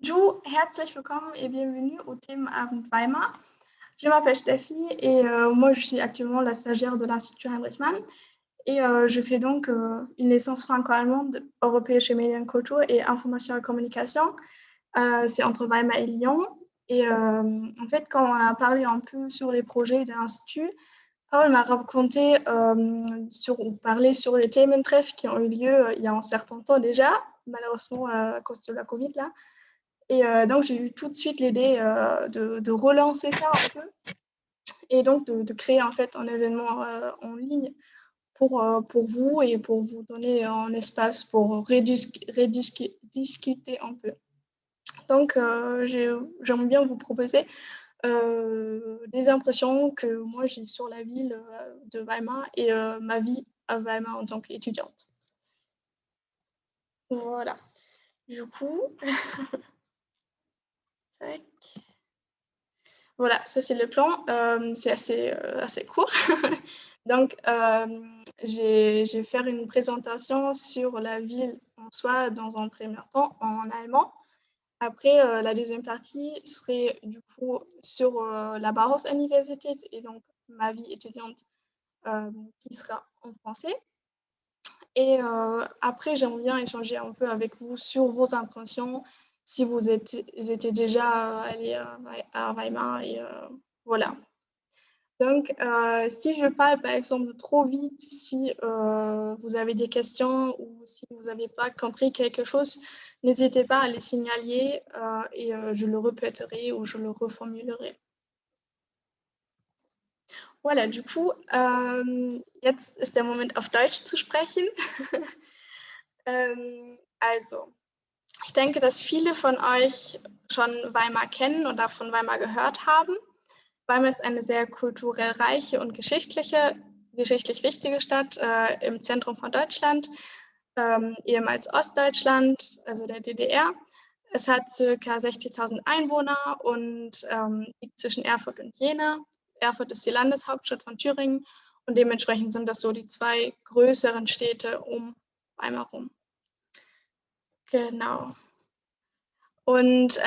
Bonjour, herzlich willkommen et bienvenue au Themenabend Weimar. Je m'appelle Steffi et moi je suis actuellement la stagiaire de l'Institut Heinrich Mann et je fais donc une licence franco-allemande europäische Medienkultur et Information et Communication. C'est entre Weimar et Lyon. Et en fait, quand on a parlé un peu sur les projets de l'Institut, Paul m'a raconté ou parlé sur les Thementreffs qui ont eu lieu il y a un certain temps déjà, malheureusement à cause de la Covid là. Et donc, j'ai eu tout de suite l'idée de relancer ça un peu et donc de créer en fait un événement en ligne pour vous et pour vous donner un espace pour discuter un peu. Donc, j'aimerais bien vous proposer des impressions que moi j'ai sur la ville de Weimar et ma vie à Weimar en tant qu'étudiante. Voilà. Du coup, tac. Voilà, ça c'est le plan. C'est assez court. Donc, je vais faire une présentation sur la ville en soi dans un premier temps en allemand. Après, la deuxième partie serait du coup sur la Bauhaus-Universität et donc ma vie étudiante qui sera en français. Et après, j'aimerais bien échanger un peu avec vous sur vos impressions, si vous étiez déjà allé à Weimar et voilà. Donc, si je parle par exemple trop vite, si vous avez des questions ou si vous n'avez pas compris quelque chose, n'hésitez pas à les signaler et je le répéterai ou je le reformulerai. Voilà, du coup, jetzt ist der Moment auf Deutsch zu sprechen. Also, ich denke, dass viele von euch schon Weimar kennen oder von Weimar gehört haben. Weimar ist eine sehr kulturell reiche und geschichtlich wichtige Stadt im Zentrum von Deutschland, ehemals Ostdeutschland, also der DDR. Es hat ca. 60.000 Einwohner und liegt zwischen Erfurt und Jena. Erfurt ist die Landeshauptstadt von Thüringen und dementsprechend sind das so die zwei größeren Städte um Weimar rum. Genau. Und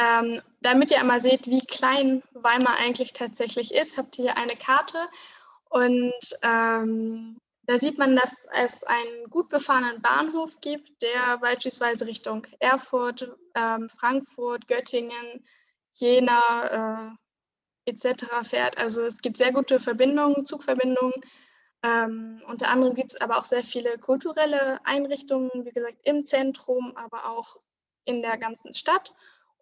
damit ihr einmal seht, wie klein Weimar eigentlich tatsächlich ist, habt ihr hier eine Karte. Und da sieht man, dass es einen gut befahrenen Bahnhof gibt, der beispielsweise Richtung Erfurt, Frankfurt, Göttingen, Jena etc. fährt. Also es gibt sehr gute Verbindungen, Zugverbindungen. Unter anderem gibt es aber auch sehr viele kulturelle Einrichtungen, wie gesagt, im Zentrum, aber auch in der ganzen Stadt.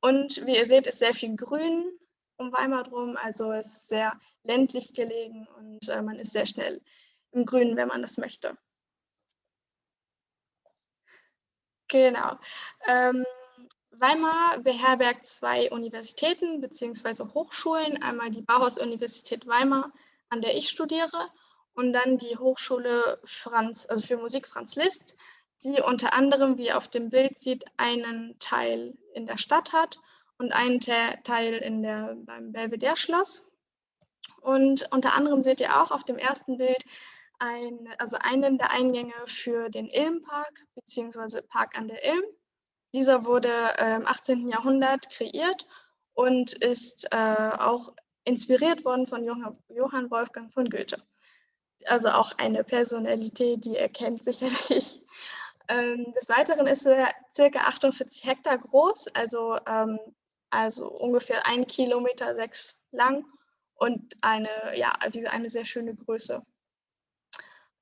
Und wie ihr seht, ist sehr viel Grün um Weimar drum, also es ist sehr ländlich gelegen und man ist sehr schnell im Grünen, wenn man das möchte. Genau. Weimar beherbergt zwei Universitäten bzw. Hochschulen, einmal die Bauhaus-Universität Weimar, an der ich studiere, und dann die Hochschule für Musik Franz Liszt, die unter anderem, wie ihr auf dem Bild sieht, einen Teil in der Stadt hat und einen Teil beim Belvedere-Schloss. Und unter anderem seht ihr auch auf dem ersten Bild einen der Eingänge für den Ilmpark bzw. Park an der Ilm. Dieser wurde im 18. Jahrhundert kreiert und ist auch inspiriert worden von Johann Wolfgang von Goethe. Also auch eine Personalität, die ihr kennt sicherlich. Des Weiteren ist er ca. 48 Hektar groß, also ungefähr 1,6 Kilometer lang und eine sehr schöne Größe.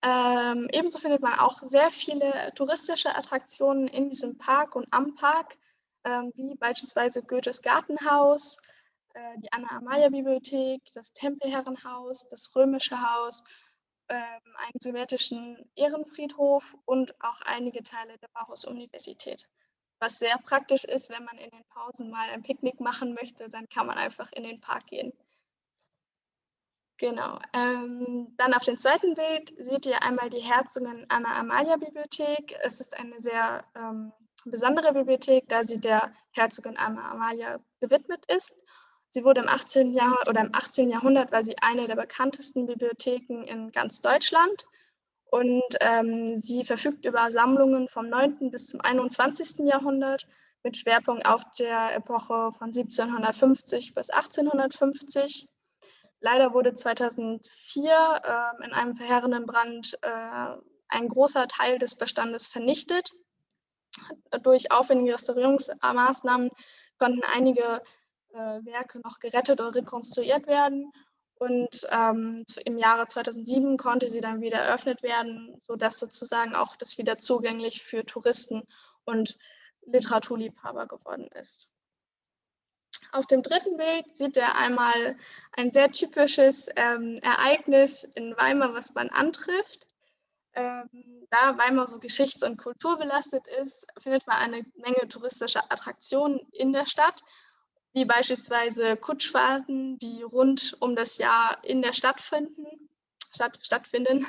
Ebenso findet man auch sehr viele touristische Attraktionen in diesem Park und am Park, wie beispielsweise Goethes Gartenhaus, die Anna-Amalia-Bibliothek, das Tempelherrenhaus, das Römische Haus, einen sowjetischen Ehrenfriedhof und auch einige Teile der Bauhaus-Universität. Was sehr praktisch ist, wenn man in den Pausen mal ein Picknick machen möchte, dann kann man einfach in den Park gehen. Genau. Dann auf dem zweiten Bild seht ihr einmal die Herzogin Anna-Amalia-Bibliothek. Es ist eine sehr besondere Bibliothek, da sie der Herzogin Anna-Amalia gewidmet ist. Sie wurde im 18. Jahrhundert war sie eine der bekanntesten Bibliotheken in ganz Deutschland. Und sie verfügt über Sammlungen vom 9. bis zum 21. Jahrhundert mit Schwerpunkt auf der Epoche von 1750 bis 1850. Leider wurde 2004 in einem verheerenden Brand ein großer Teil des Bestandes vernichtet. Durch aufwendige Restaurierungsmaßnahmen konnten einige Werke noch gerettet oder rekonstruiert werden. Und im Jahre 2007 konnte sie dann wieder eröffnet werden, sodass sozusagen auch das wieder zugänglich für Touristen und Literaturliebhaber geworden ist. Auf dem dritten Bild sieht er einmal ein sehr typisches Ereignis in Weimar, was man antrifft. Da Weimar so geschichts- und kulturbelastet ist, findet man eine Menge touristischer Attraktionen in der Stadt, wie beispielsweise Kutschfahrten, die rund um das Jahr in der Stadt stattfinden.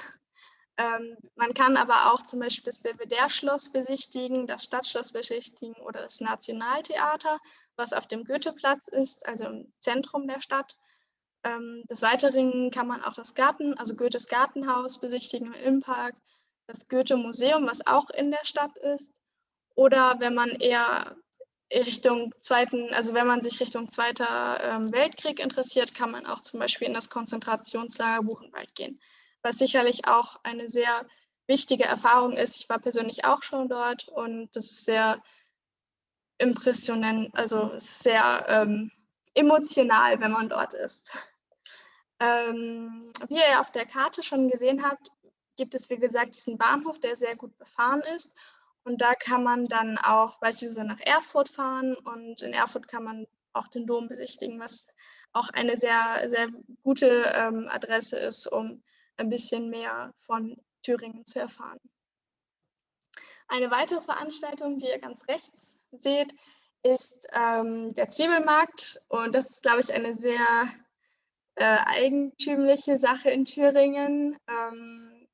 Man kann aber auch zum Beispiel das Belvedere-Schloss besichtigen, das Stadtschloss besichtigen oder das Nationaltheater, was auf dem Goetheplatz ist, also im Zentrum der Stadt. Des Weiteren kann man auch das also Goethes Gartenhaus besichtigen im Innenpark, das Goethe-Museum, was auch in der Stadt ist. Oder wenn man eher wenn man sich Richtung Zweiter Weltkrieg interessiert, kann man auch zum Beispiel in das Konzentrationslager Buchenwald gehen, was sicherlich auch eine sehr wichtige Erfahrung ist. Ich war persönlich auch schon dort und das ist sehr impressionant, also sehr emotional, wenn man dort ist. Wie ihr auf der Karte schon gesehen habt, gibt es, wie gesagt, diesen Bahnhof, der sehr gut befahren ist. Und da kann man dann auch beispielsweise nach Erfurt fahren. Und in Erfurt kann man auch den Dom besichtigen, was auch eine sehr, sehr gute Adresse ist, um ein bisschen mehr von Thüringen zu erfahren. Eine weitere Veranstaltung, die ihr ganz rechts seht, ist der Zwiebelmarkt. Und das ist, glaube ich, eine sehr eigentümliche Sache in Thüringen.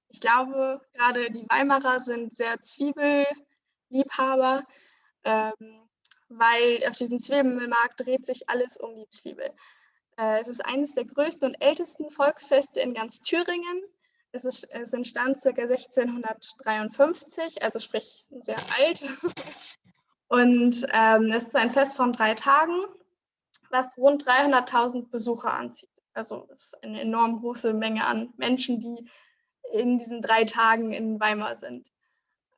Ich glaube, gerade die Weimarer sind sehr Zwiebelliebhaber, weil auf diesem Zwiebelmarkt dreht sich alles um die Zwiebel. Es ist eines der größten und ältesten Volksfeste in ganz Thüringen. Es entstand ca. 1653, also sprich sehr alt. Und es ist ein Fest von 3 Tagen, was rund 300.000 Besucher anzieht. Also es ist eine enorm große Menge an Menschen, die in diesen 3 Tagen in Weimar sind.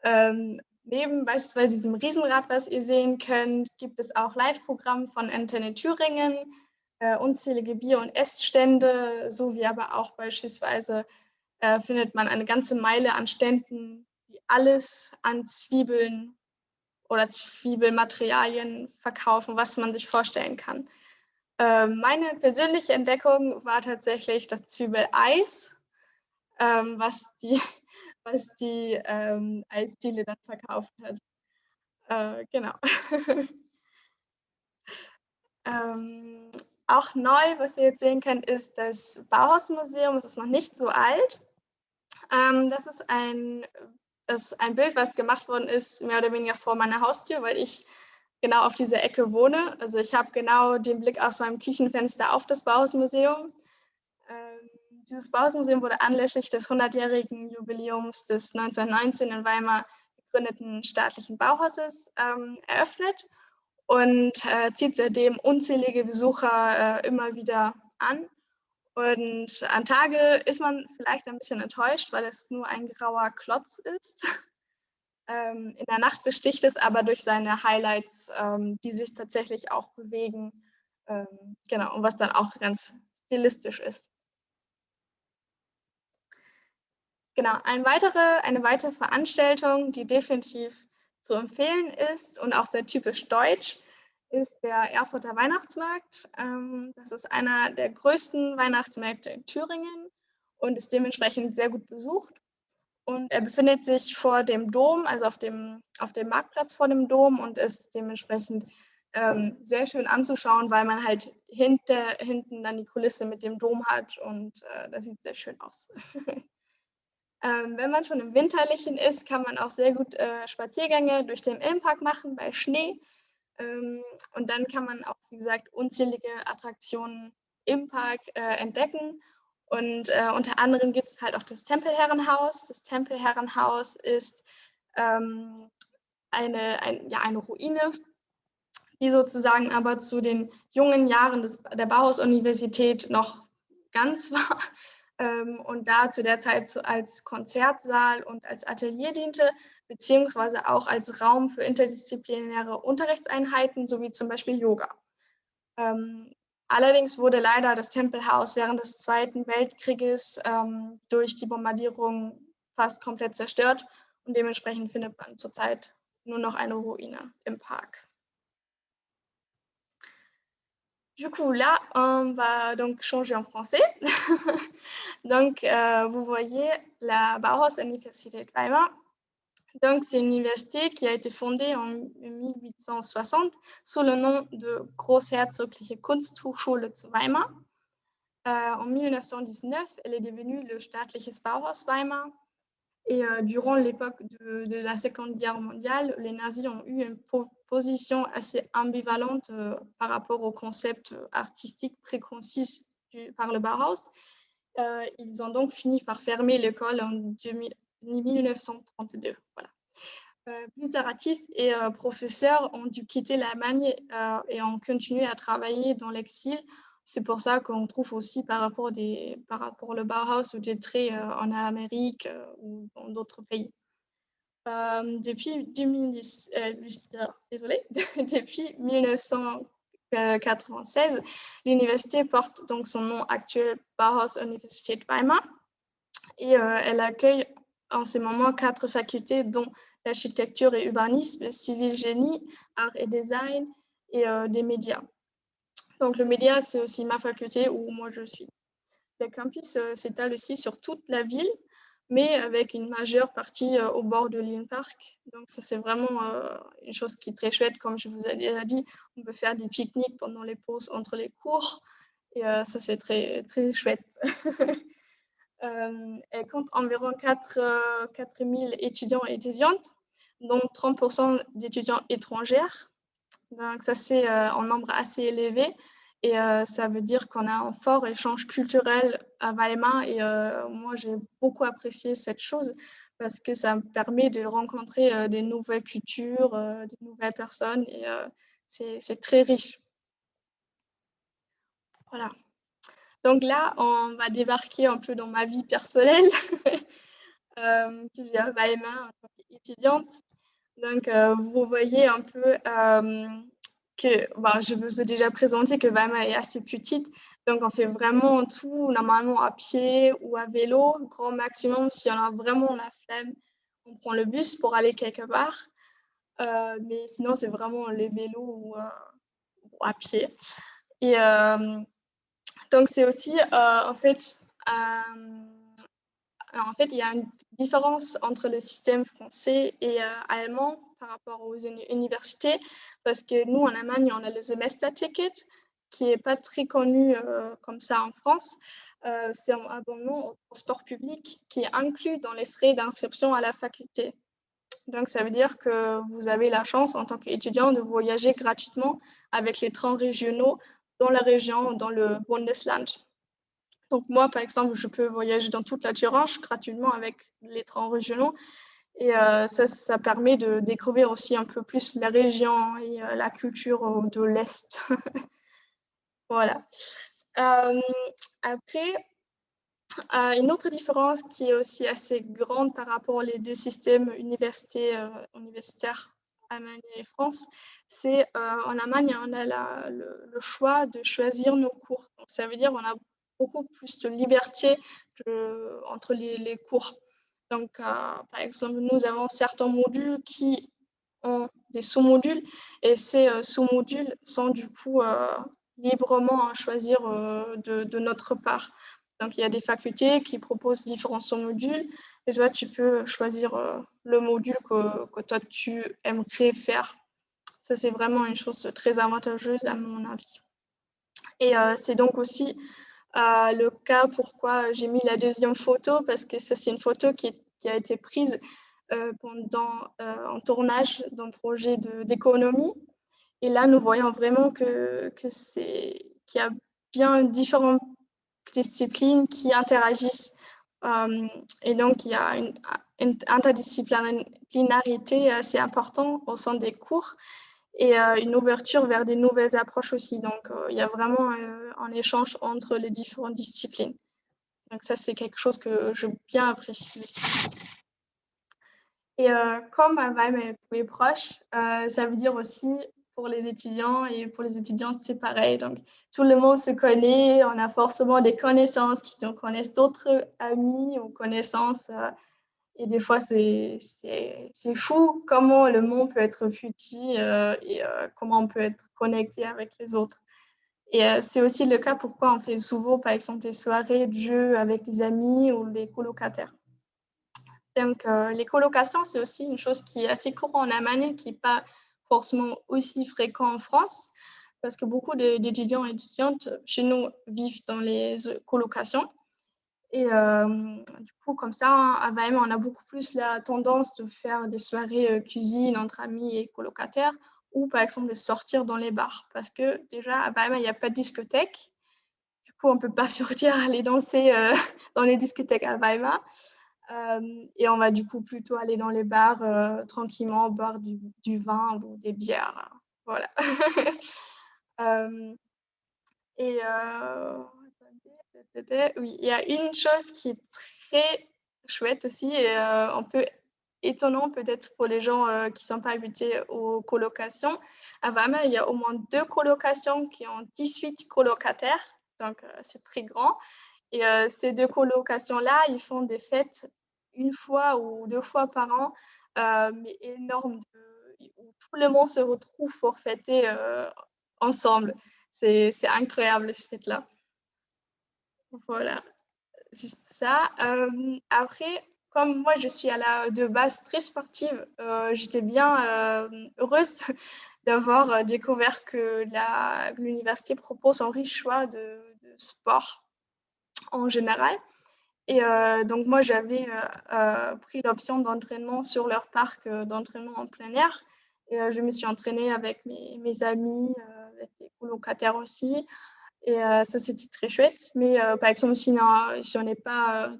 Neben beispielsweise diesem Riesenrad, was ihr sehen könnt, gibt es auch Live-Programme von Antenne Thüringen, unzählige Bier- und Essstände, sowie aber auch beispielsweise findet man eine ganze Meile an Ständen, die alles an Zwiebeln oder Zwiebelmaterialien verkaufen, was man sich vorstellen kann. Meine persönliche Entdeckung war tatsächlich das Zwiebeleis, was die Eisdiele dann verkauft hat. Genau. Auch neu, was ihr jetzt sehen könnt, ist das Bauhausmuseum. Es ist noch nicht so alt. Das ist ein Bild, was gemacht worden ist, mehr oder weniger vor meiner Haustür, weil ich genau auf dieser Ecke wohne. Also ich habe genau den Blick aus meinem Küchenfenster auf das Bauhausmuseum. Dieses Bauhausmuseum wurde anlässlich des 100-jährigen Jubiläums des 1919 in Weimar gegründeten staatlichen Bauhauses eröffnet und zieht seitdem unzählige Besucher immer wieder an. Und an Tage ist man vielleicht ein bisschen enttäuscht, weil es nur ein grauer Klotz ist. In der Nacht besticht es aber durch seine Highlights, die sich tatsächlich auch bewegen. Genau, und was dann auch ganz stilistisch ist. Genau, eine weitere Veranstaltung, die definitiv zu empfehlen ist und auch sehr typisch deutsch, ist der Erfurter Weihnachtsmarkt. Das ist einer der größten Weihnachtsmärkte in Thüringen und ist dementsprechend sehr gut besucht. Und er befindet sich vor dem Dom, also auf dem Marktplatz vor dem Dom und ist dementsprechend sehr schön anzuschauen, weil man halt hinten dann die Kulisse mit dem Dom hat und das sieht sehr schön aus. Wenn man schon im Winterlichen ist, kann man auch sehr gut Spaziergänge durch den Innenpark machen bei Schnee. Und dann kann man auch, wie gesagt, unzählige Attraktionen im Park entdecken. Und unter anderem gibt es halt auch das Tempelherrenhaus. Das Tempelherrenhaus ist eine Ruine, die sozusagen aber zu den jungen Jahren der Bauhaus-Universität noch ganz war und da zu der Zeit als Konzertsaal und als Atelier diente, beziehungsweise auch als Raum für interdisziplinäre Unterrichtseinheiten, sowie zum Beispiel Yoga. Allerdings wurde leider das Tempelhaus während des Zweiten Weltkrieges durch die Bombardierung fast komplett zerstört und dementsprechend findet man zurzeit nur noch eine Ruine im Park. Du coup, là, on va donc changer en français. Donc, vous voyez la Bauhaus-Universität Weimar. Donc, c'est une université qui a été fondée en 1860 sous le nom de Großherzogliche Kunsthochschule zu Weimar. En 1919, elle est devenue le staatliches Bauhaus Weimar. Et durant l'époque de la Seconde Guerre mondiale, les nazis ont eu une position assez ambivalente par rapport au concept artistique préconcis par le Bauhaus. Ils ont donc fini par fermer l'école en 1932. Voilà. Plusieurs artistes et professeurs ont dû quitter l'Allemagne et ont continué à travailler dans l'exil. C'est pour ça qu'on trouve aussi par rapport au Bauhaus ou des traits en Amérique ou dans d'autres pays. Depuis 1996, l'université porte donc son nom actuel Bauhaus-Universität Weimar et elle accueille en ce moment 4 facultés dont l'architecture et urbanisme, civil génie, art et design et des médias. Donc le média, c'est aussi ma faculté où moi je suis. Le campus s'étale aussi sur toute la ville, mais avec une majeure partie au bord de Lyon Park. Donc ça, c'est vraiment une chose qui est très chouette. Comme je vous ai déjà dit, on peut faire des pique-niques pendant les pauses entre les cours. Et ça, c'est très, très chouette. Elle compte environ 4 000 étudiants et étudiantes, dont 30% d'étudiants étrangères. Donc ça, c'est un nombre assez élevé. Et ça veut dire qu'on a un fort échange culturel à Weimar. Et moi, j'ai beaucoup apprécié cette chose parce que ça me permet de rencontrer des nouvelles cultures, des nouvelles personnes. Et c'est très riche. Voilà. Donc là, on va débarquer un peu dans ma vie personnelle que j'ai à Weimar en tant qu'étudiante. Donc, vous voyez un peu je vous ai déjà présenté que Weimar est assez petite. Donc, on fait vraiment tout, normalement à pied ou à vélo. Grand maximum, si on a vraiment la flemme, on prend le bus pour aller quelque part. Mais sinon, c'est vraiment les vélos ou à pied. Et donc, c'est aussi, en fait, il y a une différence entre le système français et allemand par rapport aux universités, parce que nous, en Allemagne, on a le Semesterticket, qui n'est pas très connu comme ça en France. C'est un abonnement au transport public qui est inclus dans les frais d'inscription à la faculté. Donc, ça veut dire que vous avez la chance, en tant qu'étudiant, de voyager gratuitement avec les trains régionaux dans la région, dans le Bundesland. Donc moi, par exemple, je peux voyager dans toute la Thuringe gratuitement avec les trains régionaux. Et ça permet de découvrir aussi un peu plus la région et la culture de l'Est. Voilà. Après, une autre différence qui est aussi assez grande par rapport aux deux systèmes universitaires, Allemagne et France, c'est en Allemagne, on a le choix de choisir nos cours. Donc, ça veut dire qu'on a beaucoup plus de liberté entre les cours. Donc, par exemple, nous avons certains modules qui ont des sous-modules et ces sous-modules sont du coup librement à choisir de notre part. Donc, il y a des facultés qui proposent différents sous-modules et toi, tu peux choisir le module que toi, tu aimerais faire. Ça, c'est vraiment une chose très avantageuse à mon avis. Et c'est donc aussi le cas pourquoi j'ai mis la deuxième photo, parce que ça, c'est une photo qui a été prise pendant un tournage d'un projet d'économie. Et là, nous voyons vraiment qu'il y a bien différents disciplines qui interagissent. Et donc, il y a une interdisciplinarité assez importante au sein des cours et une ouverture vers des nouvelles approches aussi. Donc, il y a vraiment un échange entre les différentes disciplines. Donc, ça, c'est quelque chose que je bien apprécie aussi. Et comme Weimar est plus proche, ça veut dire aussi pour les étudiants et pour les étudiantes, c'est pareil. Donc, tout le monde se connaît, on a forcément des connaissances qui connaissent d'autres amis ou connaissances. Et des fois, c'est fou comment le monde peut être petit et comment on peut être connecté avec les autres. Et c'est aussi le cas pourquoi on fait souvent, par exemple, des soirées de jeux avec des amis ou des colocataires. Donc, les colocations, c'est aussi une chose qui est assez courante en Allemagne, qui n'est pas forcément aussi fréquent en France, parce que beaucoup d'étudiants et d'étudiantes chez nous vivent dans les colocations. Et du coup, comme ça, à Weimar, on a beaucoup plus la tendance de faire des soirées cuisine entre amis et colocataires, ou par exemple de sortir dans les bars, parce que déjà, à Weimar, il n'y a pas de discothèque. Du coup, on ne peut pas sortir, aller danser dans les discothèques à Weimar. Et on va du coup plutôt aller dans les bars tranquillement, boire du vin ou des bières. Voilà. Et oui, il y a une chose qui est très chouette aussi et un peu étonnant peut-être pour les gens qui ne sont pas habitués aux colocations. À Weimar, il y a au moins 2 colocations qui ont 18 colocataires, donc c'est très grand. Et ces 2 colocations-là, ils font des fêtes 1 fois ou 2 fois par an, mais énormes, où tout le monde se retrouve pour fêter ensemble. C'est incroyable, ces fêtes-là. Voilà, juste ça. Après, comme moi, je suis de base très sportive, j'étais bien heureuse d'avoir découvert que l'université propose un riche choix de sport en général. Et donc, moi, j'avais pris l'option d'entraînement sur leur parc d'entraînement en plein air. Et je me suis entraînée avec mes amis, avec des colocataires aussi. Et ça, c'était très chouette. Mais par exemple, si on n'est pas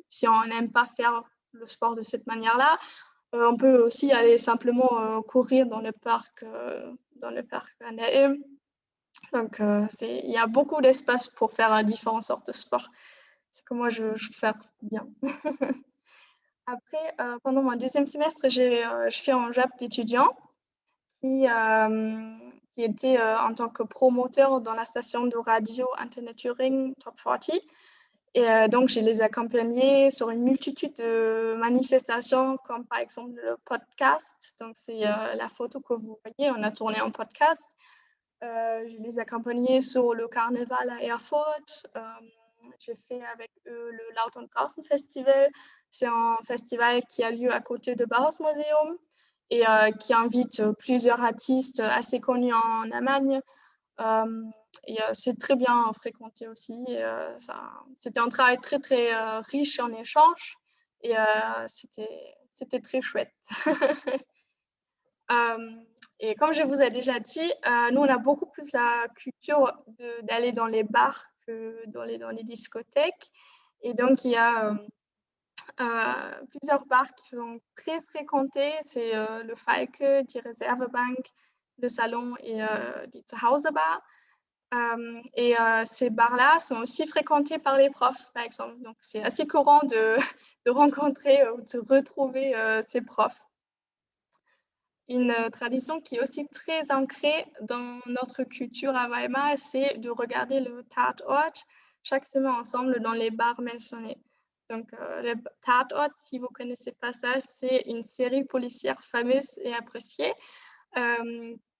si on n'aime pas faire le sport de cette manière-là, on peut aussi aller simplement courir dans le parc à Naïm. Donc, il y a beaucoup d'espace pour faire différentes sortes de sports. C'est que moi, je fais bien. Après, pendant mon 2e semestre, je fais un job d'étudiant qui était en tant que promoteur dans la station de radio Antenne Thüringen Top 40. Et donc, je les accompagnais sur une multitude de manifestations, comme par exemple le podcast. Donc, c'est la photo que vous voyez, on a tourné un podcast. Je les accompagnais sur le carnaval à Erfurt. J'ai fait avec eux le Laut und Draußen Festival. C'est un festival qui a lieu à côté de Bauhaus Museum et qui invite plusieurs artistes assez connus en Allemagne. Et c'est très bien fréquenté aussi. C'était un travail très, très riche en échanges et c'était très chouette. Et comme je vous ai déjà dit, nous, on a beaucoup plus la culture d'aller dans les bars que dans les discothèques. Et donc, il y a plusieurs bars qui sont très fréquentés. C'est le Falke, die Reservebank, le Salon et die Zuhause-Bar. Et ces bars-là sont aussi fréquentés par les profs, par exemple. Donc, c'est assez courant de rencontrer ou de retrouver ces profs. Une tradition qui est aussi très ancrée dans notre culture à Weimar, c'est de regarder le Tatort chaque semaine ensemble dans les bars mentionnés. Donc, le Tatort, si vous ne connaissez pas ça, c'est une série policière fameuse et appréciée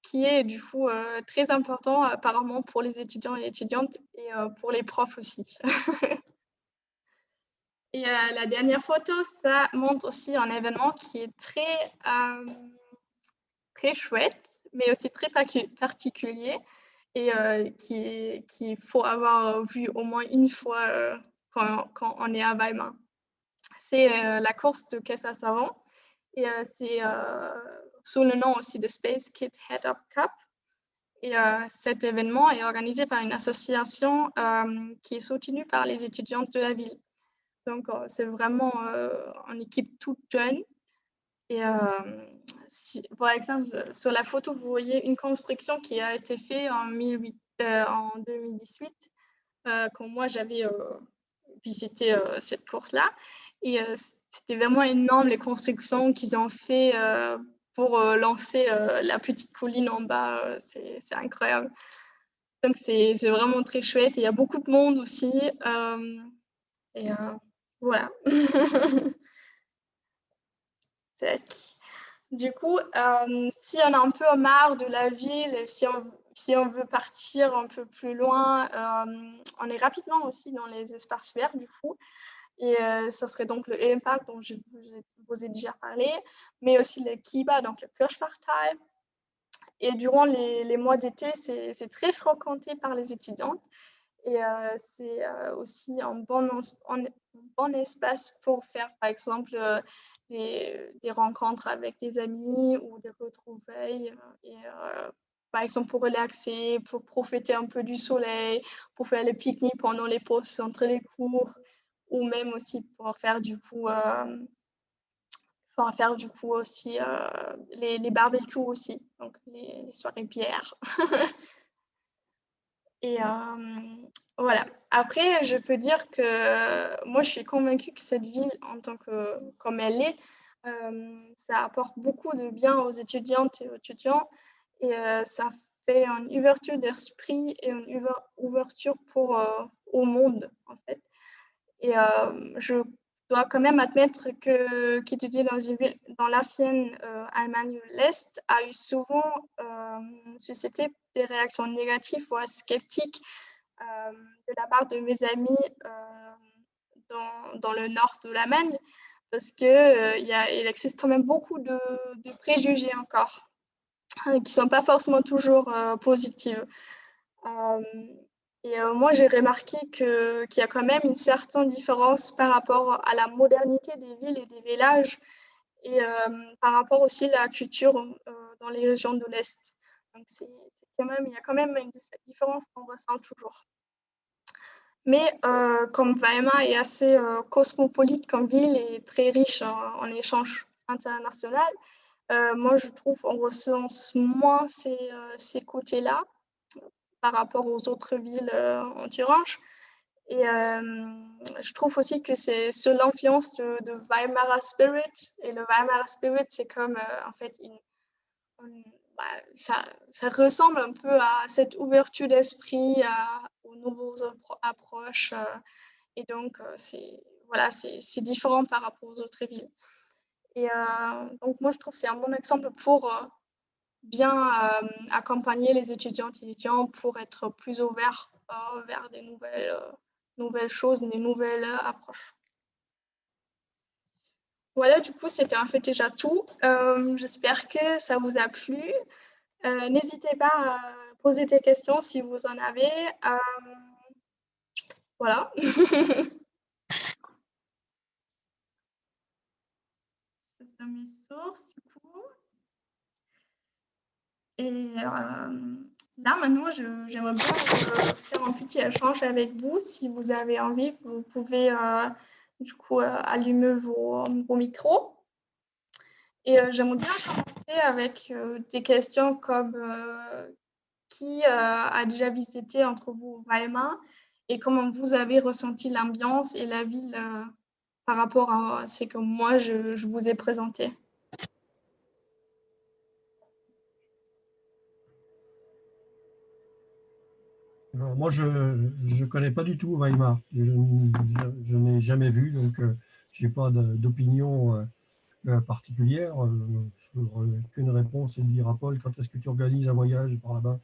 qui est du coup très important apparemment pour les étudiants et étudiantes et pour les profs aussi. Et la dernière photo, ça montre aussi un événement qui est très chouette, mais aussi très particulier et qu'il faut avoir vu au moins une fois quand on est à Weimar. C'est la course de caisse à savon et c'est sous le nom aussi de Space Kid Head Up Cup. Et cet événement est organisé par une association qui est soutenue par les étudiantes de la ville. Donc, c'est vraiment une équipe toute jeune. Et si, par exemple, sur la photo, vous voyez une construction qui a été faite en 2018, quand moi j'avais visité cette course-là. Et c'était vraiment énorme les constructions qu'ils ont fait pour lancer la petite colline en bas. C'est incroyable. Donc c'est vraiment très chouette. Et il y a beaucoup de monde aussi. Et voilà. C'est acquis. Du coup, si on a un peu marre de la ville, si on veut partir un peu plus loin, on est rapidement aussi dans les espaces verts du coup. Et ça serait donc le Eden Park dont je vous ai déjà parlé, mais aussi le Kiba, donc le Kirschparktal. Et durant les mois d'été, c'est très fréquenté par les étudiantes. Et c'est aussi un bon espace pour faire, par exemple, des rencontres avec des amis ou des retrouvailles. Et, par exemple, pour relaxer, pour profiter un peu du soleil, pour faire le pique-nique pendant les pauses entre les cours, ou même aussi pour faire du coup aussi les barbecues aussi, donc les soirées bières. Et voilà. Après, je peux dire que moi, je suis convaincue que cette ville, en tant que comme elle est, ça apporte beaucoup de bien aux étudiantes et aux étudiants. Et ça fait une ouverture d'esprit et une ouverture au monde, en fait. Et je dois quand même admettre qu'étudier dans une ville, dans l'ancienne Allemagne de l'Est, a eu souvent suscité des réactions négatives, voire sceptiques de la part de mes amis dans le nord de l'Allemagne, parce qu'il existe quand même beaucoup de préjugés encore, qui ne sont pas forcément toujours positifs. Euh, et moi, j'ai remarqué qu'il y a quand même une certaine différence par rapport à la modernité des villes et des villages et par rapport aussi à la culture dans les régions de l'Est. Donc, il y a quand même une différence qu'on ressent toujours. Mais comme Weimar est assez cosmopolite comme ville et très riche en échanges internationaux, moi, je trouve qu'on recense moins ces côtés-là par rapport aux autres villes en Thuringe. Et je trouve aussi que c'est sur l'influence de Weimar Spirit. Et le Weimar Spirit, c'est comme en fait bah, ça ressemble un peu à cette ouverture d'esprit, aux nouvelles approches. Et donc, voilà, c'est différent par rapport aux autres villes. Et donc, moi, je trouve que c'est un bon exemple pour bien accompagner les étudiantes et étudiants pour être plus ouverts vers des nouvelles choses, des nouvelles approches. Voilà, du coup, c'était en fait déjà tout. J'espère que ça vous a plu. N'hésitez pas à poser des questions si vous en avez. Voilà. C'est mes sources, du coup. Et là, maintenant, j'aimerais bien faire un petit échange avec vous. Si vous avez envie, vous pouvez du coup allumer vos micros. Et j'aimerais bien commencer avec des questions comme qui a déjà visité entre vous Weimar et comment vous avez ressenti l'ambiance et la ville par rapport à ce que moi je vous ai présenté. Alors, moi, je ne connais pas du tout Weimar. Je n'ai jamais vu, donc je n'ai pas d'opinion particulière. Je n'aurai qu'une réponse, c'est de dire à Paul, quand est-ce que tu organises un voyage par là-bas?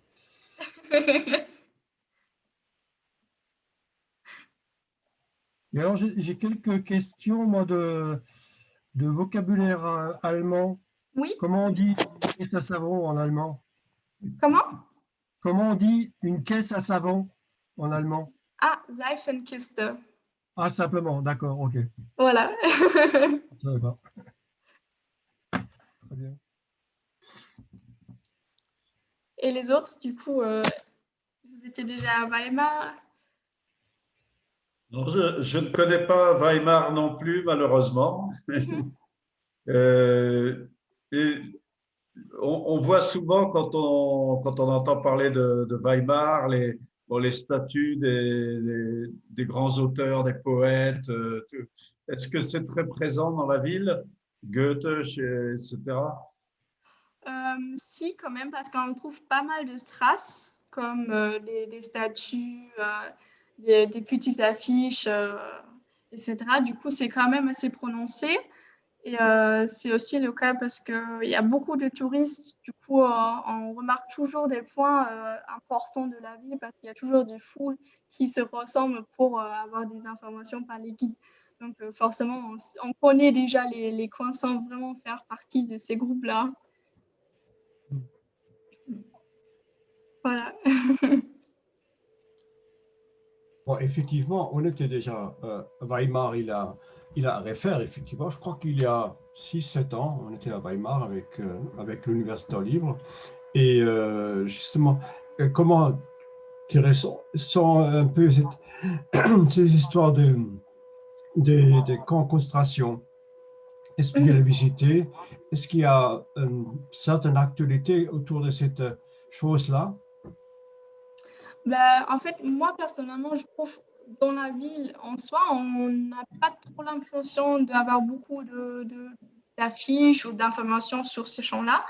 Et alors, j'ai quelques questions, moi, de vocabulaire allemand. Oui, Comment on dit caisse à savon en allemand? comment? Comment on dit une caisse à savon en allemand? Ah, Seifenkiste. Ah, simplement, d'accord, ok. Voilà. Je savais pas. Très bien. Et les autres, du coup, vous étiez déjà à Weimar? Non, je ne connais pas Weimar non plus, malheureusement. Mhm. Euh, et on voit souvent quand on entend parler de Weimar, bon, les statues des grands auteurs, des poètes. Est-ce que c'est très présent dans la ville? Goethe, etc. Si, quand même, parce qu'on trouve pas mal de traces, comme des statues, des petites affiches, etc. Du coup, c'est quand même assez prononcé. Et c'est aussi le cas parce qu'il y a beaucoup de touristes. Du coup, on remarque toujours des points importants de la ville parce qu'il y a toujours des foules qui se ressemblent pour avoir des informations par les guides. Donc, forcément, on connaît déjà les coins sans vraiment faire partie de ces groupes-là. Voilà. Bon, effectivement, on était déjà Weimar, il a à refaire, effectivement. Je crois qu'il y a 6 7 ans, on était à Weimar avec l'Université libre. Et justement, comment tirer un peu ces histoires de camps de concentration? Est-ce que tu l'as visité? Est-ce qu'il y a une certaine actualité autour de cette chose-là? Bah, en fait, moi, personnellement, je trouve dans la ville en soi, on n'a pas trop l'impression d'avoir beaucoup d'affiches ou d'informations sur ces champs-là.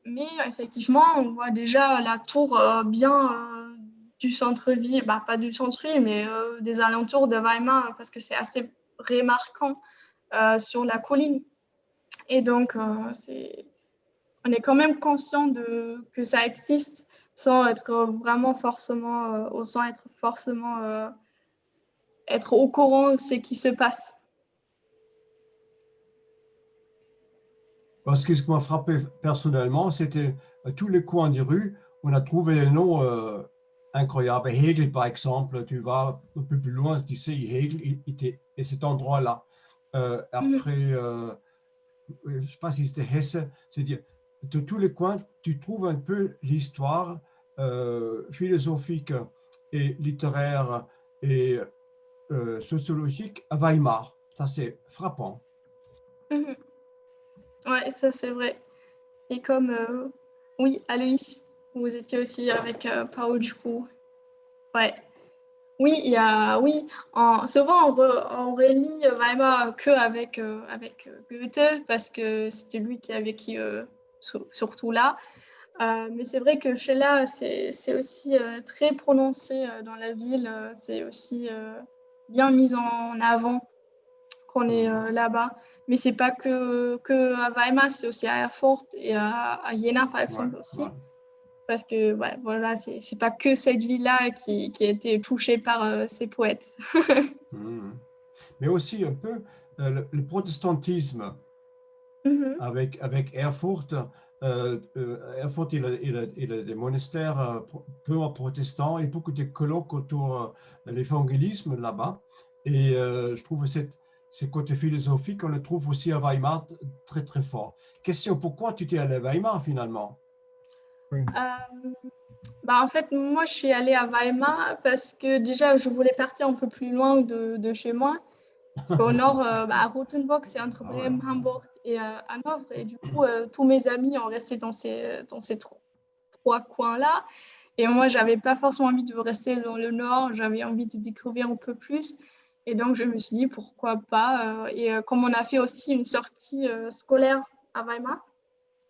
Mais effectivement, on voit déjà la tour bien du centre-ville, bah, pas du centre-ville, mais des alentours de Weimar, parce que c'est assez remarquant sur la colline. Et donc, on est quand même conscient que ça existe sans être vraiment forcément, ou sans être forcément être au courant de ce qui se passe. Parce que ce qui m'a frappé personnellement, c'était à tous les coins des rues, on a trouvé des noms incroyables. Hegel, par exemple, tu vas un peu plus loin, tu sais, Hegel il était à cet endroit-là. Mhm. Après, je ne sais pas si c'était Hesse, c'est-à-dire, de tous les coins, tu trouves un peu l'histoire philosophique et littéraire et sociologique à Weimar. Ça, c'est frappant. Mhm. Ouais, ça c'est vrai. Et comme, oui, Aloïs, vous étiez aussi avec Pao du coup. Ouais. Oui, il y a, oui, souvent on relie Weimar que avec Goethe parce que c'était lui qui a vécu surtout là. Mais c'est vrai que Sheila, c'est aussi très prononcé dans la ville. C'est aussi bien mis en avant qu'on est là-bas. Mais c'est pas que à Weimar, c'est aussi à Erfurt et à Jena, par Ouais, exemple, ouais. aussi. Parce que ouais, voilà, c'est pas que cette ville-là qui a été touchée par ces poètes. Mhm. Mais aussi un peu le protestantisme Mhm, avec Erfurt. Erfurt, il a des monastères purement protestants et beaucoup de colloques autour de l'évangélisme là-bas. Et je trouve ce côté philosophique, on le trouve aussi à Weimar très très fort. Question, pourquoi tu t'es allé à Weimar finalement? Oui. bah, en fait, moi, je suis allée à Weimar parce que déjà, je voulais partir un peu plus loin de chez moi. Parce qu'au nord, bah, à Rothenburg, c'est entre Ah ouais. Bremen, Hambourg et Hanovre. Et du coup, tous mes amis ont resté dans ces trois coins-là. Et moi, j'avais pas forcément envie de rester dans le nord. J'avais envie de découvrir un peu plus. Et donc, je me suis dit, pourquoi pas. Et comme on a fait aussi une sortie scolaire à Weimar,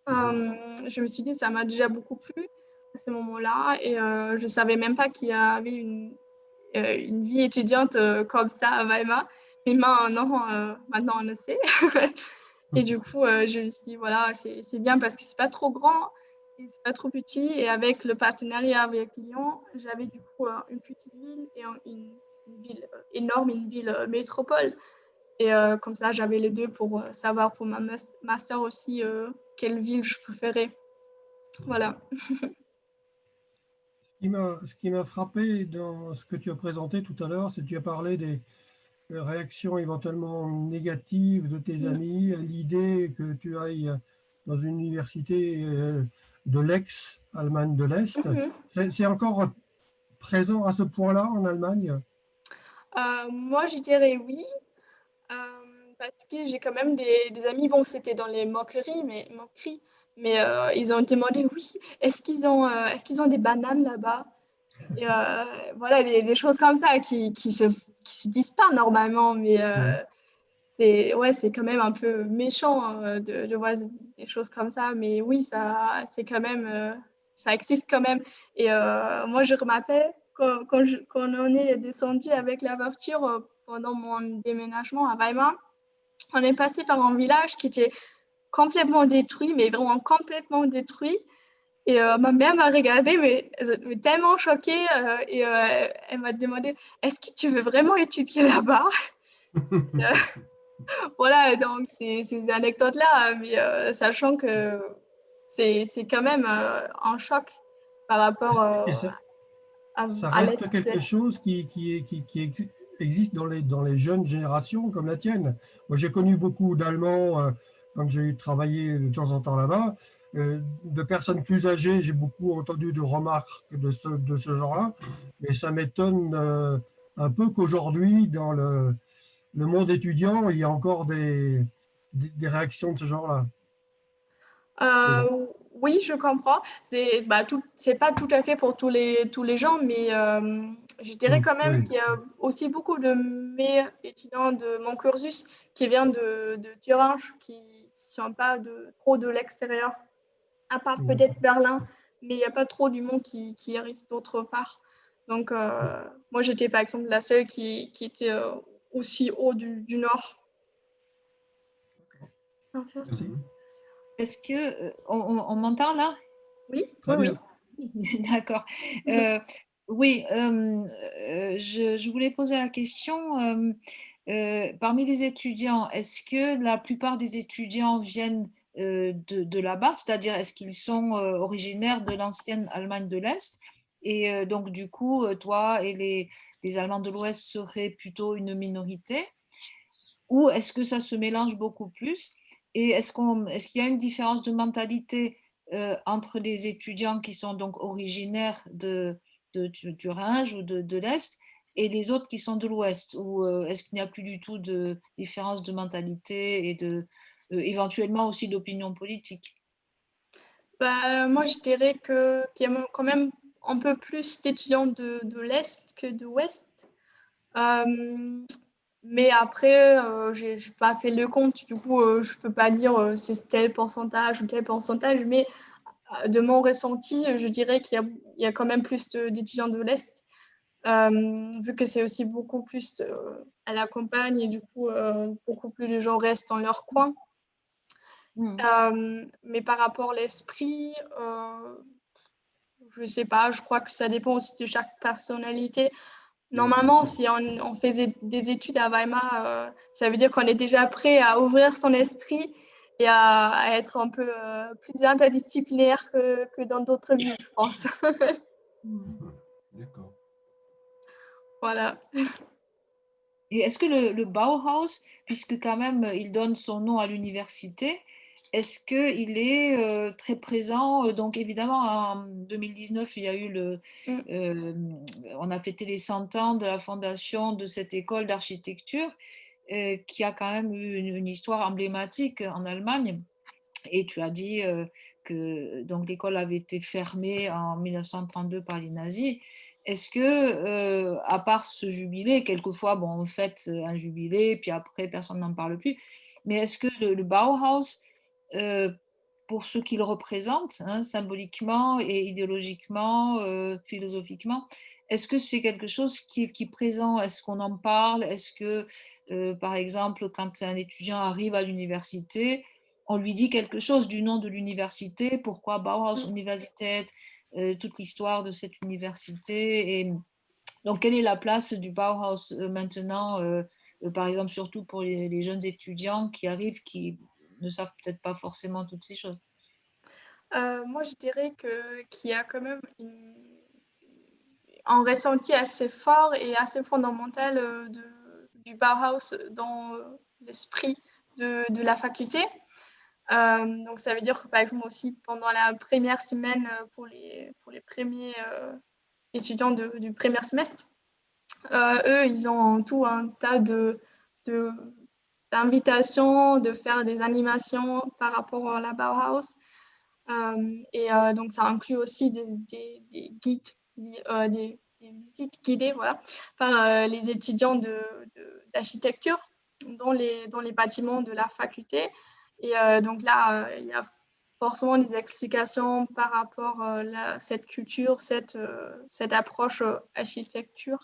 Mhm. je me suis dit, ça m'a déjà beaucoup plu à ce moment-là. Et je ne savais même pas qu'il y avait une vie étudiante comme ça à Weimar. Mais maintenant, on le sait. Et du coup, je me suis dit, voilà, c'est bien parce que c'est pas trop grand et c'est pas trop petit. Et avec le partenariat avec Lyon, j'avais du coup une petite ville et une ville énorme, une ville métropole. Et comme ça, j'avais les deux pour savoir pour ma master aussi quelle ville je préférais. Voilà. Ce qui m'a frappé dans ce que tu as présenté tout à l'heure, c'est que tu as parlé des réactions éventuellement négatives de tes Mm. amis à l'idée que tu ailles dans une université de l'ex-Allemagne de l'Est. Mhm. C'est encore présent à ce point-là en Allemagne? Moi, je dirais oui, euh, parce que j'ai quand même des amis, bon, c'était dans les moqueries, mais ils ont demandé, oui, est-ce qu'ils ont des bananes là-bas? Et voilà, des choses comme ça qui se disent pas normalement, mais Oui. c'est quand même un peu méchant de voir des choses comme ça, mais oui, c'est quand même, ça existe quand même. Et moi, je me rappelle quand on est descendu avec la voiture pendant mon déménagement à Weimar, on est passé par un village qui était complètement détruit, mais vraiment complètement détruit. Et ma mère m'a regardée, mais tellement choquée, et elle m'a demandé, est-ce que tu veux vraiment étudier là-bas? Voilà, donc ces anecdotes-là, mais sachant que c'est quand même un choc par rapport Et ça, à, ça à reste l'Est. quelque chose qui existe dans les jeunes générations comme la tienne. Moi, j'ai connu beaucoup d'Allemands quand j'ai travaillé de temps en temps là-bas. De personnes plus âgées, j'ai beaucoup entendu de remarques de ce genre-là. Mais ça m'étonne un peu qu'aujourd'hui, dans le monde étudiant, il y a encore des réactions de ce genre-là. Mais bon. Oui, je comprends. C'est pas tout à fait pour tous les gens, mais je dirais quand même Oui. qu'il y a aussi beaucoup de mes étudiants de mon cursus qui viennent de Thuringe, qui ne sont pas trop de l'extérieur, à part D'accord. peut-être Berlin, mais il n'y a pas trop du monde qui arrive d'autre part. Donc, moi, j'étais par exemple la seule qui était aussi haut du nord. Enfin, Merci. Est-ce que on m'entend là? oui, oui, Très oui. bien. D'accord. Oui, je voulais poser la question. Parmi les étudiants, est-ce que la plupart des étudiants viennent de là-bas, c'est-à-dire est-ce qu'ils sont originaires de l'ancienne Allemagne de l'Est? Et donc, du coup, toi et les Allemands de l'Ouest seraient plutôt une minorité? Ou est-ce que ça se mélange beaucoup plus? Et est-ce qu'il y a une différence de mentalité entre les étudiants qui sont donc originaires de Thuringe ou de l'Est et les autres qui sont de l'Ouest? Ou est-ce qu'il n'y a plus du tout de différence de mentalité et éventuellement aussi d'opinion politique? Bah, moi, je dirais qu'il y a quand même un peu plus d'étudiants de l'Est que de l'Ouest. Euh, mais après, j'ai pas fait le compte, du coup, je peux pas dire c'est tel pourcentage ou tel pourcentage, mais de mon ressenti, je dirais qu'il y a quand même plus d'étudiants de l'Est, vu que c'est aussi beaucoup plus à la campagne et du coup, beaucoup plus de gens restent dans leur coin. Hmm. Mais par rapport à l'esprit, je sais pas, je crois que ça dépend aussi de chaque personnalité. Normalement, si on faisait des études à Weimar, ça veut dire qu'on est déjà prêt à ouvrir son esprit et à être un peu plus interdisciplinaire que dans d'autres villes, je pense. Hmm. D'accord. Voilà. Et est-ce que le Bauhaus, puisque quand même il donne son nom à l'université, est-ce qu'il est très présent? Donc évidemment, en 2019, il y a eu Mm. euh, on a fêté les 100 ans de la fondation de cette école d'architecture qui a quand même eu une histoire emblématique en Allemagne. Et tu as dit que donc l'école avait été fermée en 1932 par les nazis. Est-ce que, à part ce jubilé, quelquefois, bon, on fête un jubilé, puis après, personne n'en parle plus, mais est-ce que le Bauhaus, euh, pour ce qu'il représente, hein, symboliquement et idéologiquement, philosophiquement, est-ce que c'est quelque chose qui est présent? Est-ce qu'on en parle? Est-ce que, par exemple, quand un étudiant arrive à l'université, on lui dit quelque chose du nom de l'université, pourquoi Bauhaus Universität, toute l'histoire de cette université. Et donc, quelle est la place du Bauhaus maintenant, par exemple, surtout pour les jeunes étudiants qui arrivent, qui ne savent peut-être pas forcément toutes ces choses? Moi, je dirais qu'il y a quand même un ressenti assez fort et assez fondamental du Bauhaus dans l'esprit de la faculté. Donc, ça veut dire que, par exemple, aussi pendant la première semaine, pour les premiers étudiants du premier semestre, eux, ils ont tout un tas de- d'invitations, de faire des animations par rapport à la Bauhaus. Donc, ça inclut aussi des guides, des visites guidées, voilà, par les étudiants d'architecture dans les bâtiments de la faculté. Et donc là, il y a forcément des explications par rapport à cette culture, cette approche d'architecture.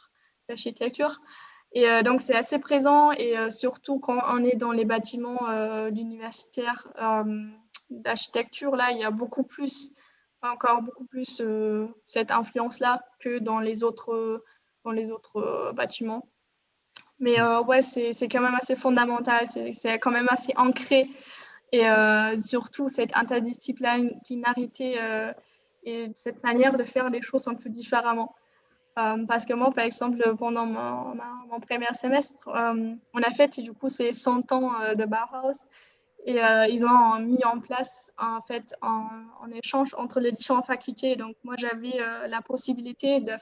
Et donc, c'est assez présent, et surtout quand on est dans les bâtiments universitaires d'architecture, là, il y a encore beaucoup plus cette influence-là que dans les autres bâtiments. Mais ouais, c'est quand même assez fondamental, c'est quand même assez ancré. Et surtout, cette interdisciplinarité et cette manière de faire les choses un peu différemment. Parce que moi, par exemple, pendant mon premier semestre, on a fait du coup ces 100 ans de Bauhaus, et ils ont mis en place en fait en échange entre les différentes facultés. Donc moi, j'avais la possibilité de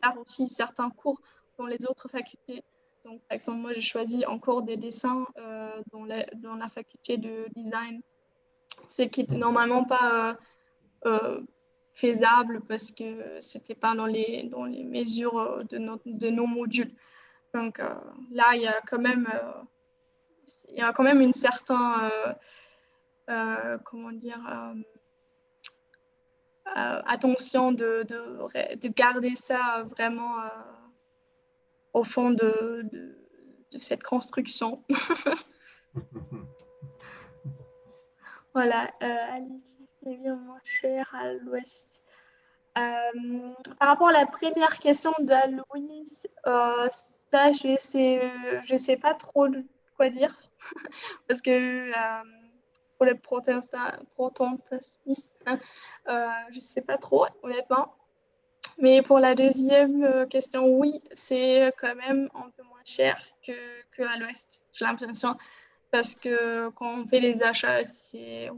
faire aussi certains cours dans les autres facultés. Donc par exemple, moi, j'ai choisi en cours des dessins dans la faculté de design. C'est qui n'était normalement pas faisable parce que c'était pas dans les mesures de nos modules. Donc là, il y a quand même une certaine, comment dire, attention de garder ça vraiment au fond de cette construction. Voilà, Alice, c'est bien moins cher à l'ouest. Par rapport à la première question d'Aloïs, ça, je sais pas trop quoi dire parce que pour le protestantisme, je sais pas trop, honnêtement. Mais pour la deuxième question, oui, c'est quand même un peu moins cher que à l'ouest, j'ai l'impression. Parce que quand on fait les achats, c'est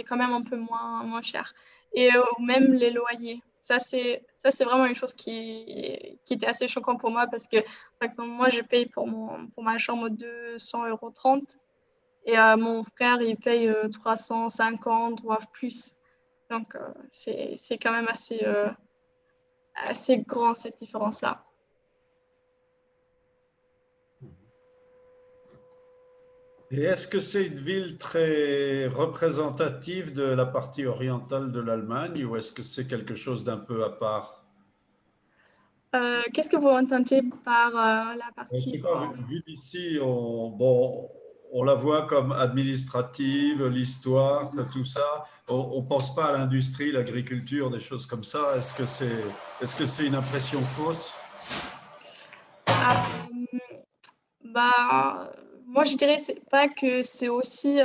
quand même un peu moins cher. Et même les loyers. Ça, c'est vraiment une chose qui était assez choquant pour moi parce que, par exemple, moi, je paye pour ma chambre 200,30 € et mon frère, il paye 350 voire plus. Donc, c'est quand même assez grand, cette différence-là. Et est-ce que c'est une ville très représentative de la partie orientale de l'Allemagne ou est-ce que c'est quelque chose d'un peu à part? Qu'est-ce que vous entendez par la Je ne partie... sais pas, vu d'ici, bon, on la voit comme administrative, l'histoire, tout ça. On ne pense pas à l'industrie, l'agriculture, des choses comme ça. Est-ce que c'est une impression fausse? Euh, Bah, moi, je dirais pas que c'est aussi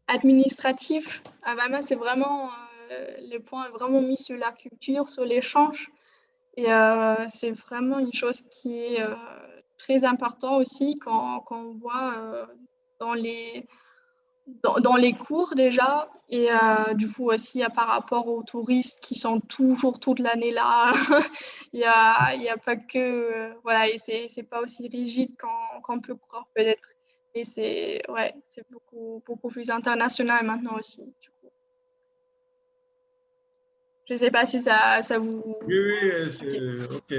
administratif. À Bama, c'est vraiment, le point est vraiment mis sur la culture, sur l'échange. Et c'est vraiment une chose qui est très importante aussi quand on voit dans dans les cours déjà. Et du coup aussi par rapport aux touristes qui sont toujours toute l'année là. Il y a pas que... voilà, et c'est pas aussi rigide qu'on peut croire peut-être. Mais ouais, c'est beaucoup plus international maintenant aussi. Du coup. Je sais pas si ça Oui, vous... oui, Ok. c'est OK.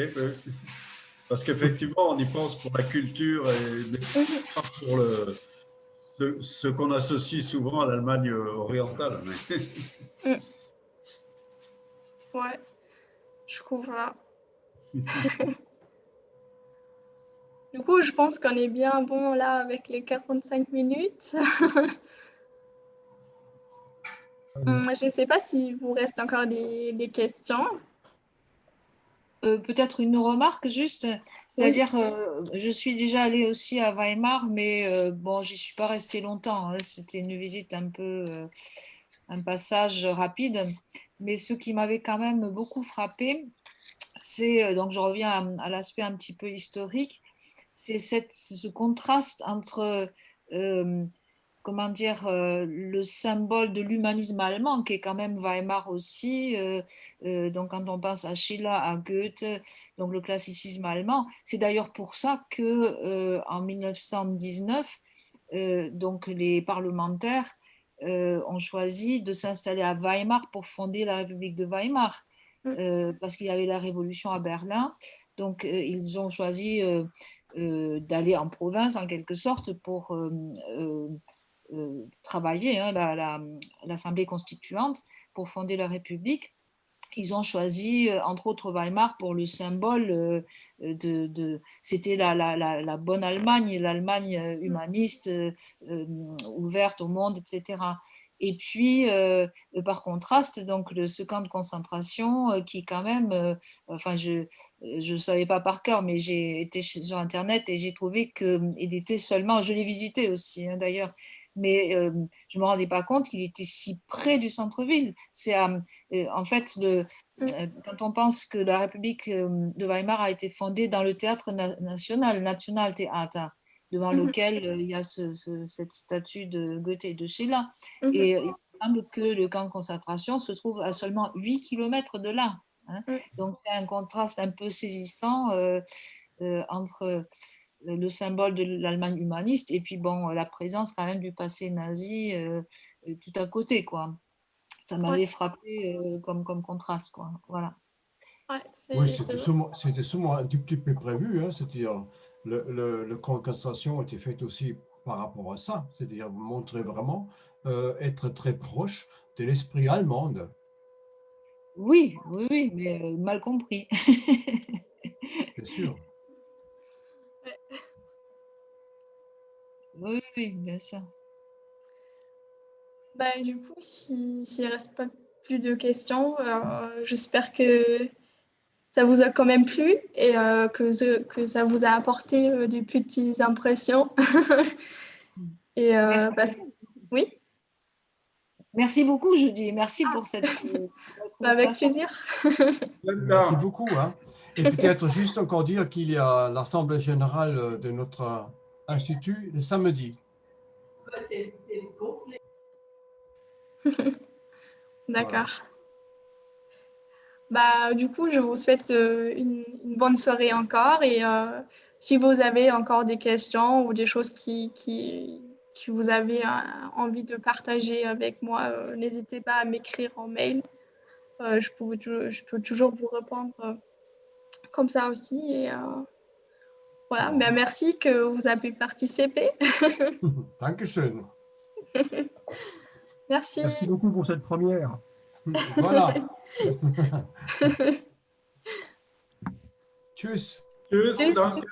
Parce qu'effectivement, on y pense pour la culture et Mhm. pas pour ce qu'on associe souvent à l'Allemagne orientale. Mm. Ouais, je comprends. Du coup, je pense qu'on est bien bon là avec les 45 minutes. Je ne sais pas s'il vous reste encore des questions. Peut-être une remarque juste, Oui. c'est-à-dire, je suis déjà allée aussi à Weimar, mais bon, j'y suis pas restée longtemps, hein. C'était une visite un peu, un passage rapide. Mais ce qui m'avait quand même beaucoup frappé, c'est, donc je reviens à l'aspect un petit peu historique, c'est ce contraste entre euh, comment dire, le symbole de l'humanisme allemand, qui est quand même Weimar aussi. Donc, quand on pense à Schiller, à Goethe, donc le classicisme allemand, c'est d'ailleurs pour ça que en 1919, donc les parlementaires ont choisi de s'installer à Weimar pour fonder la République de Weimar, parce qu'il y avait la révolution à Berlin. Donc, ils ont choisi d'aller en province, en quelque sorte, pour travailler hein, l'Assemblée constituante pour fonder la République. Ils ont choisi, entre autres, Weimar pour le symbole c'était la bonne Allemagne, l'Allemagne humaniste, ouverte au monde, etc. Et puis, par contraste, donc, ce camp de concentration qui, quand même, enfin, je ne savais pas par cœur, mais j'ai été sur Internet et j'ai trouvé qu'il était seulement, je l'ai visité aussi hein, d'ailleurs, mais je ne me rendais pas compte qu'il était si près du centre-ville. C'est en fait, quand on pense que la République de Weimar a été fondée dans le théâtre national, Nationaltheater, devant lequel il y a cette statue de Goethe et de Schiller. Et il semble que le camp de concentration se trouve à seulement 8 km de là. Hein. Donc c'est un contraste un peu saisissant entre le symbole de l'Allemagne humaniste et puis bon, la présence quand même du passé nazi tout à côté, quoi. Ça m'avait frappé comme contraste, quoi. Voilà. Ouais, Oui, c'est c'était sûrement un tout petit peu prévu, hein, c'est-à-dire le camp de concentration était fait aussi par rapport à ça, c'est-à-dire montrer vraiment, être très proche de l'esprit allemand. Oui, oui, oui, mais mal compris. Bien sûr. Oui, oui, bien sûr. Bah, du coup, s'il ne reste pas plus de questions, j'espère que ça vous a quand même plu et que ça vous a apporté de petites impressions. Et Merci. oui, Merci beaucoup, je dis. Merci pour cette avec présentation. plaisir. Merci beaucoup. Hein. Et peut-être juste encore dire qu'il y a l'Assemblée générale de notre institut le samedi. D'accord. Voilà. Bah, du coup, je vous souhaite une bonne soirée encore et si vous avez encore des questions ou des choses qui vous avez envie de partager avec moi, n'hésitez pas à m'écrire en mail. Je peux toujours vous répondre comme ça aussi. Et voilà, Bon. ben, merci que vous avez participé. Dankeschön. Merci. Merci beaucoup pour cette première. Voilà. Tschüss. Tschüss, danke.